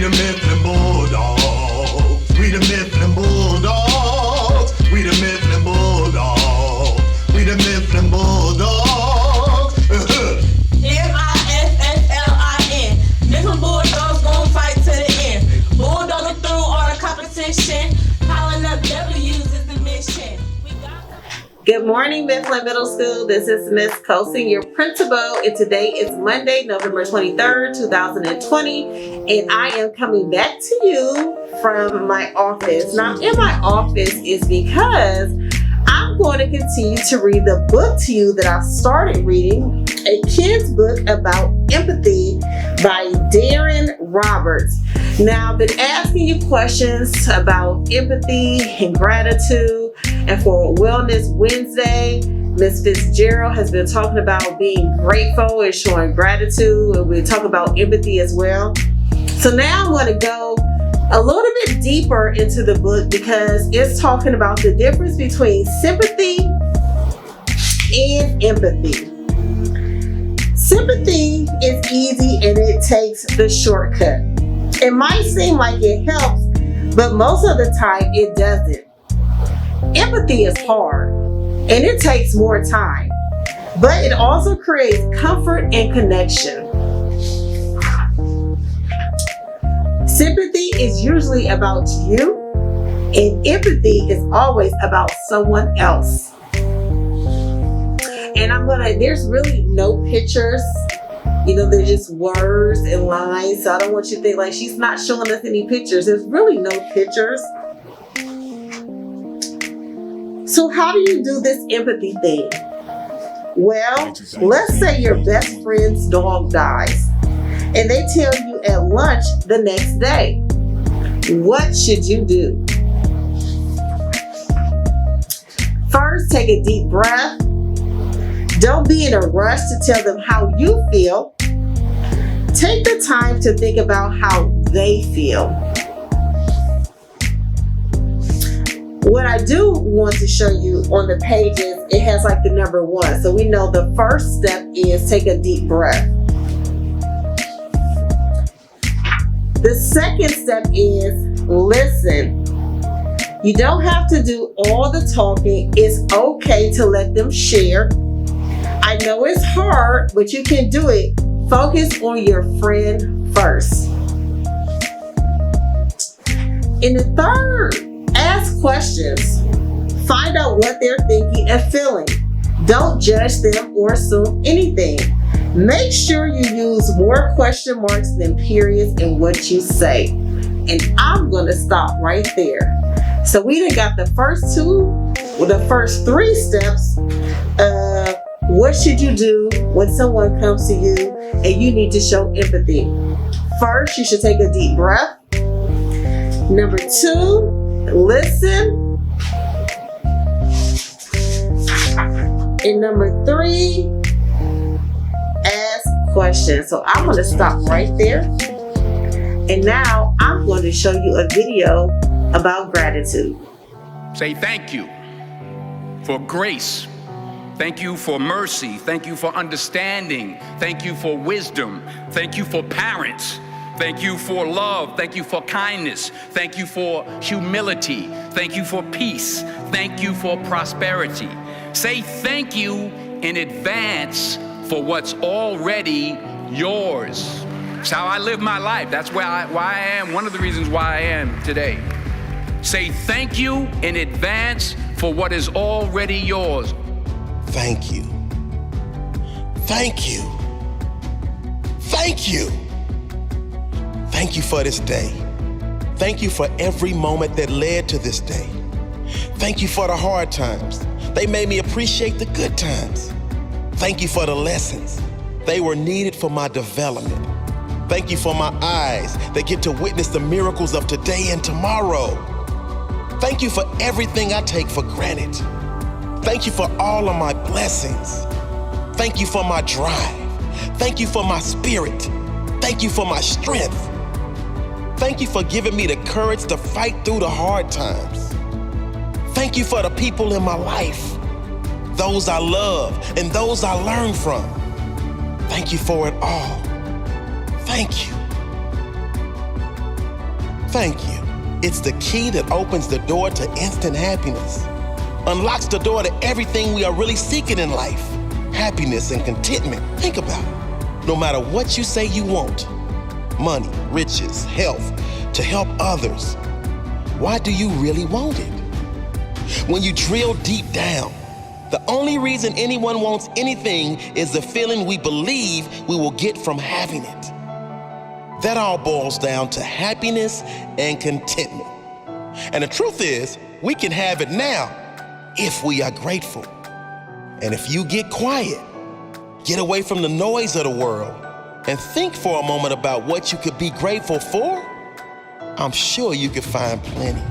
the Mifflin Bulldogs. We the Mifflin Bulldogs. We the Mifflin Bulldogs. We the Mifflin Bulldogs. Mifflin. Mifflin Bulldogs gon' fight to the end. Bulldogging through all the competition. Piling up W's is the mission. Good morning, Mifflin Middle School. This is Miss Colson, your principal, and today is Monday, November 23rd, 2020, and I am coming back to you from my office. Now, in my office is because I'm going to continue to read the book to you that I started reading, a kid's book about empathy by Darren Roberts. Now, I've been asking you questions about empathy and gratitude. And for Wellness Wednesday, Ms. Fitzgerald has been talking about being grateful and showing gratitude. And we'll talk about empathy as well. So now I'm going to go a little bit deeper into the book because it's talking about the difference between sympathy and empathy. Sympathy is easy and it takes the shortcut. It might seem like it helps, but most of the time it doesn't. Empathy is hard and it takes more time, but it also creates comfort and connection. Sympathy is usually about you, and empathy is always about someone else. And there's really no pictures. They're just words and lines. So I don't want you to think like she's not showing us any pictures. There's really no pictures. So how do you do this empathy thing? Well, let's say your best friend's dog dies and they tell you at lunch the next day. What should you do? First, take a deep breath. Don't be in a rush to tell them how you feel. Take the time to think about how they feel. What I do want to show you on the pages, it has like the number 1. So we know the first step is take a deep breath. The second step is listen. You don't have to do all the talking. It's okay to let them share. I know it's hard, but you can do it. Focus on your friend first. And the third, ask questions. Find out what they're thinking and feeling. Don't judge them or assume anything. Make sure you use more question marks than periods in what you say. And I'm going to stop right there. So we done got the first 3 steps of what should you do when someone comes to you and you need to show empathy. First, you should take a deep breath. Number 2, listen. And number 3, ask questions. So I'm going to stop right there. And now I'm going to show you a video about gratitude. Say thank you for grace. Thank you for mercy. Thank you for understanding. Thank you for wisdom. Thank you for parents. Thank you for love. Thank you for kindness. Thank you for humility. Thank you for peace. Thank you for prosperity. Say thank you in advance for what's already yours. It's how I live my life. That's why I am, one of the reasons why I am today. Say thank you in advance for what is already yours. Thank you. Thank you. Thank you. Thank you for this day. Thank you for every moment that led to this day. Thank you for the hard times. They made me appreciate the good times. Thank you for the lessons. They were needed for my development. Thank you for my eyes that get to witness the miracles of today and tomorrow. Thank you for everything I take for granted. Thank you for all of my blessings. Thank you for my drive. Thank you for my spirit. Thank you for my strength. Thank you for giving me the courage to fight through the hard times. Thank you for the people in my life, those I love and those I learn from. Thank you for it all. Thank you. Thank you. It's the key that opens the door to instant happiness. Unlocks the door to everything we are really seeking in life. Happiness and contentment. Think about it. No matter what you say you want, money, riches, health, to help others, why do you really want it? When you drill deep down, the only reason anyone wants anything is the feeling we believe we will get from having it. That all boils down to happiness and contentment. And the truth is, we can have it now if we are grateful. And if you get quiet, get away from the noise of the world, and think for a moment about what you could be grateful for, I'm sure you could find plenty.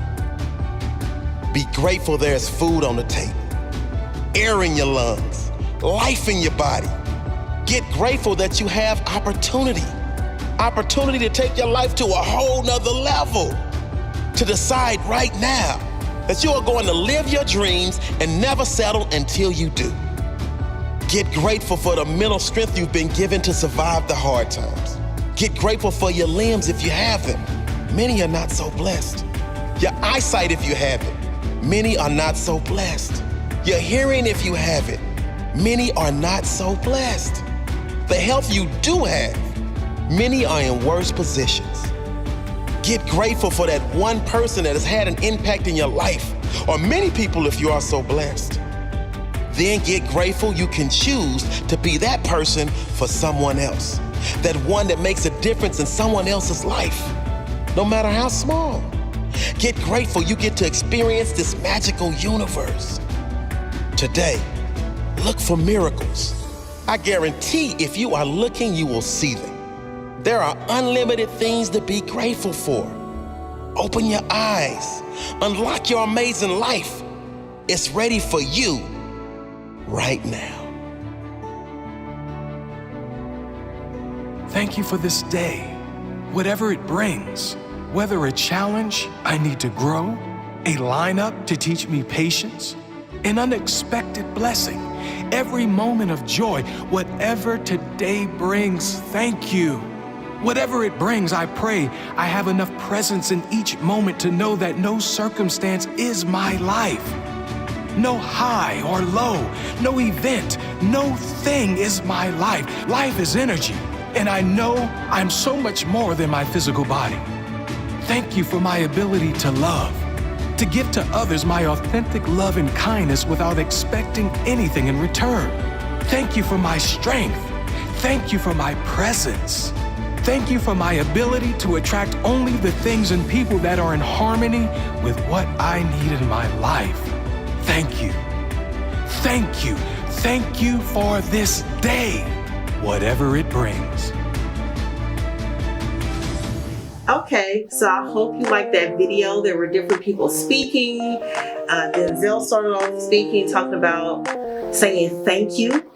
Be grateful there's food on the table, air in your lungs, life in your body. Get grateful that you have opportunity to take your life to a whole nother level. To decide right now that you are going to live your dreams and never settle until you do. Get grateful for the mental strength you've been given to survive the hard times. Get grateful for your limbs if you have them. Many are not so blessed. Your eyesight if you have it. Many are not so blessed. Your hearing if you have it. Many are not so blessed. The health you do have, many are in worse positions. Get grateful for that one person that has had an impact in your life, or many people if you are so blessed. Then get grateful you can choose to be that person for someone else. That one that makes a difference in someone else's life, no matter how small. Get grateful you get to experience this magical universe. Today, look for miracles. I guarantee if you are looking, you will see them. There are unlimited things to be grateful for. Open your eyes. Unlock your amazing life. It's ready for you right now. Thank you for this day, whatever it brings. Whether a challenge I need to grow, a lineup to teach me patience, an unexpected blessing, every moment of joy, whatever today brings, thank you. Whatever it brings, I pray I have enough presence in each moment to know that no circumstance is my life. No high or low, no event, no thing is my life. Life is energy, and I know I'm so much more than my physical body. Thank you for my ability to love, to give to others my authentic love and kindness without expecting anything in return. Thank you for my strength. Thank you for my presence. Thank you for my ability to attract only the things and people that are in harmony with what I need in my life. Thank you. Thank you. Thank you for this day, whatever it brings. Okay, so I hope you liked that video. There were different people speaking. Denzel started off speaking, talking about saying thank you.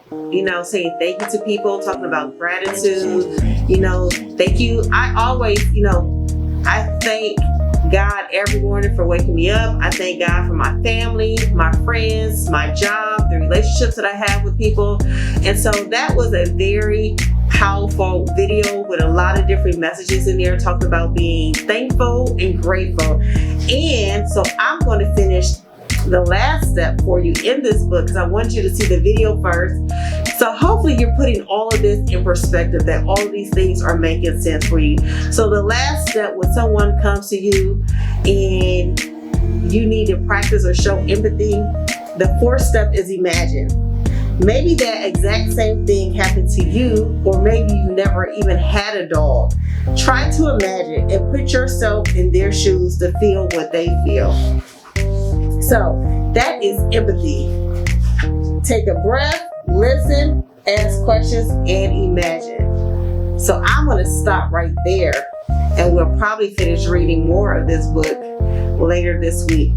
Saying thank you to people, talking about gratitude. Thank you. I always, I thank God every morning for waking me up. I thank God for my family, my friends, my job, the relationships that I have with people. And so that was a very powerful video with a lot of different messages in there, talking about being thankful and grateful. And so I'm going to finish the last step for you in this book because I want you to see the video first. So hopefully you're putting all of this in perspective, that all of these things are making sense for you. So the last step, when someone comes to you and you need to practice or show empathy, the fourth step is imagine. Maybe that exact same thing happened to you, or maybe you never even had a dog. Try to imagine and put yourself in their shoes to feel what they feel. So that is empathy. Take a breath, listen, ask questions, and imagine. So I'm going to stop right there, and we'll probably finish reading more of this book later this week.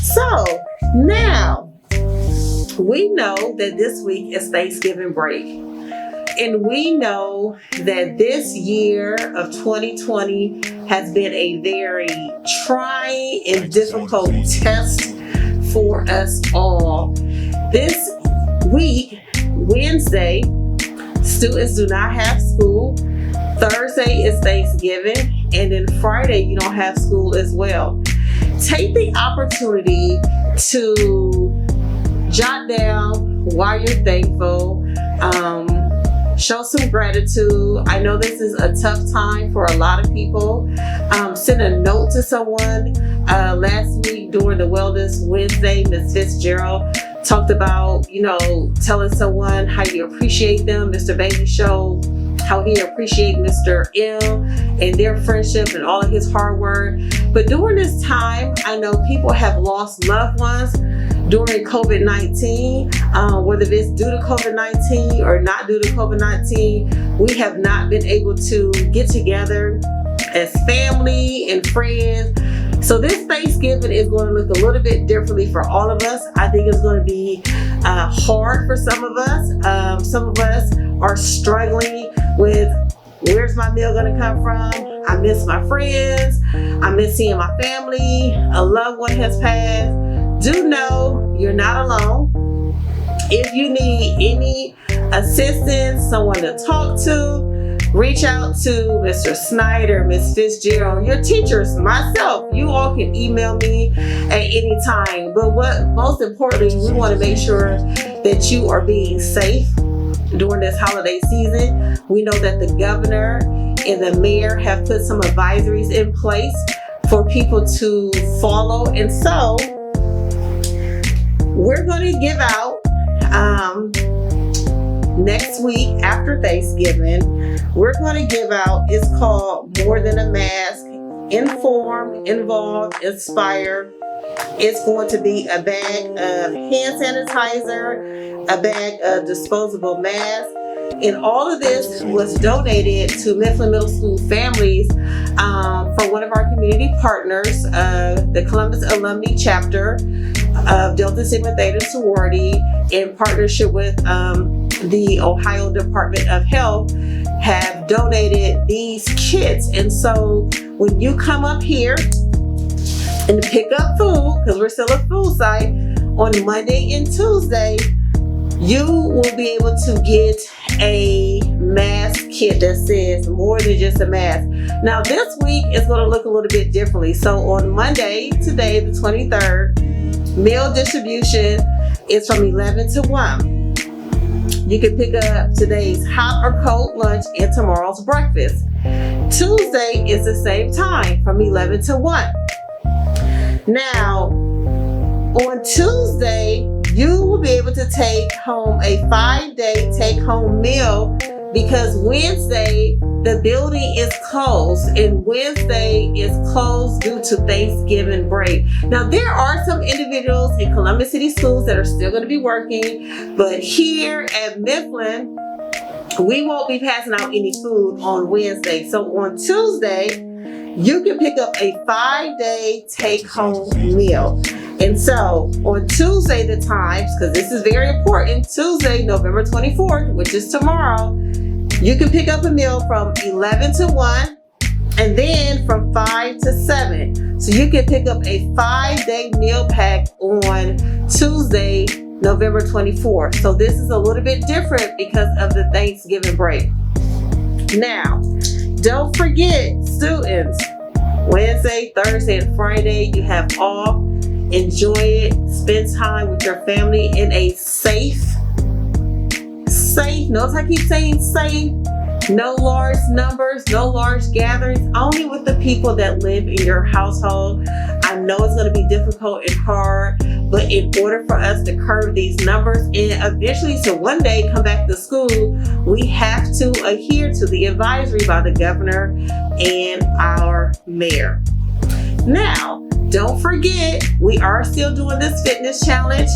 So now we know that this week is Thanksgiving break. And we know that this year of 2020 has been a very trying and difficult test for us all. This week, Wednesday, students do not have school. Thursday is Thanksgiving. and then Friday you don't have school as well. Take the opportunity to jot down why you're thankful. Show some gratitude. I know this is a tough time for a lot of people. Send a note to someone. Last week during the Wellness Wednesday, Ms. Fitzgerald talked about, telling someone how you appreciate them. Mr. Bailey showed how he appreciates Mr. M and their friendship and all of his hard work. But during this time, I know people have lost loved ones during COVID-19, whether it's due to COVID-19 or not due to COVID-19, we have not been able to get together as family and friends. So this Thanksgiving is going to look a little bit differently for all of us. I think it's going to be hard for some of us. Some of us are struggling with, where's my meal going to come from? I miss my friends. I miss seeing my family. A loved one has passed. Do know you're not alone. If you need any assistance, someone to talk to, reach out to Mr. Snyder, Ms. Fitzgerald, your teachers, myself. You all can email me at any time. But most importantly, we want to make sure that you are being safe during this holiday season. We know that the governor and the mayor have put some advisories in place for people to follow. And so we're going to give out next week after Thanksgiving, we're going to give out, it's called More Than a Mask, Inform, Involve, Inspire. It's going to be a bag of hand sanitizer, a bag of disposable masks, and all of this was donated to Mifflin Middle School families from one of our community partners, the Columbus Alumni Chapter of Delta Sigma Theta Sorority, in partnership with the Ohio Department of Health, have donated these kits. And so when you come up here and pick up food, because we're still a food site, on Monday and Tuesday, you will be able to get a mask kit that says more than just a mask. Now this week is going to look a little bit differently. So on Monday, today, the 23rd, meal distribution is from 11 to 1. You can pick up today's hot or cold lunch and tomorrow's breakfast. Tuesday is the same time, from 11 to 1. Now, on Tuesday, you will be able to take home a 5-day take-home meal, because Wednesday, the building is closed, and Wednesday is closed due to Thanksgiving break. Now, there are some individuals in Columbus City Schools that are still going to be working, but here at Mifflin, we won't be passing out any food on Wednesday. So on Tuesday, you can pick up a 5-day take-home meal. And so on Tuesday, the times, because this is very important, Tuesday, November 24th, which is tomorrow, you can pick up a meal from 11 to 1 and then from 5 to 7. So you can pick up a 5-day meal pack on Tuesday, November 24th. So this is a little bit different because of the Thanksgiving break. Now, don't forget, students, Wednesday, Thursday, and Friday, you have off. Enjoy it. Spend time with your family in a safe, notice I keep saying safe, no large numbers, no large gatherings, only with the people that live in your household. I know it's going to be difficult and hard, but in order for us to curb these numbers and eventually to one day come back to school, we have to adhere to the advisory by the governor and our mayor. Now, don't forget, we are still doing this fitness challenge.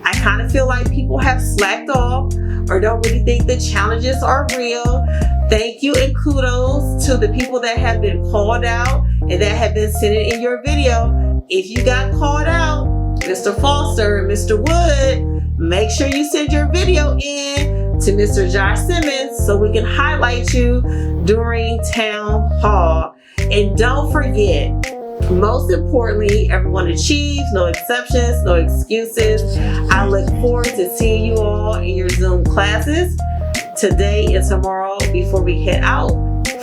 I kind of feel like people have slacked off or don't really think the challenges are real. Thank you and kudos to the people that have been called out and that have been sending in your video. If you got called out, Mr. Foster and Mr. Wood, make sure you send your video in to Mr. Josh Simmons so we can highlight you during town hall. And don't forget, most importantly, everyone achieves, no exceptions, no excuses. I look forward to seeing you all in your Zoom classes today and tomorrow before we head out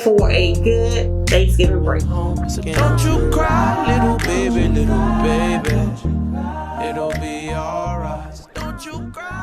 for a good Thanksgiving break. Don't you cry, little baby, little baby. It'll be alright. Don't you cry.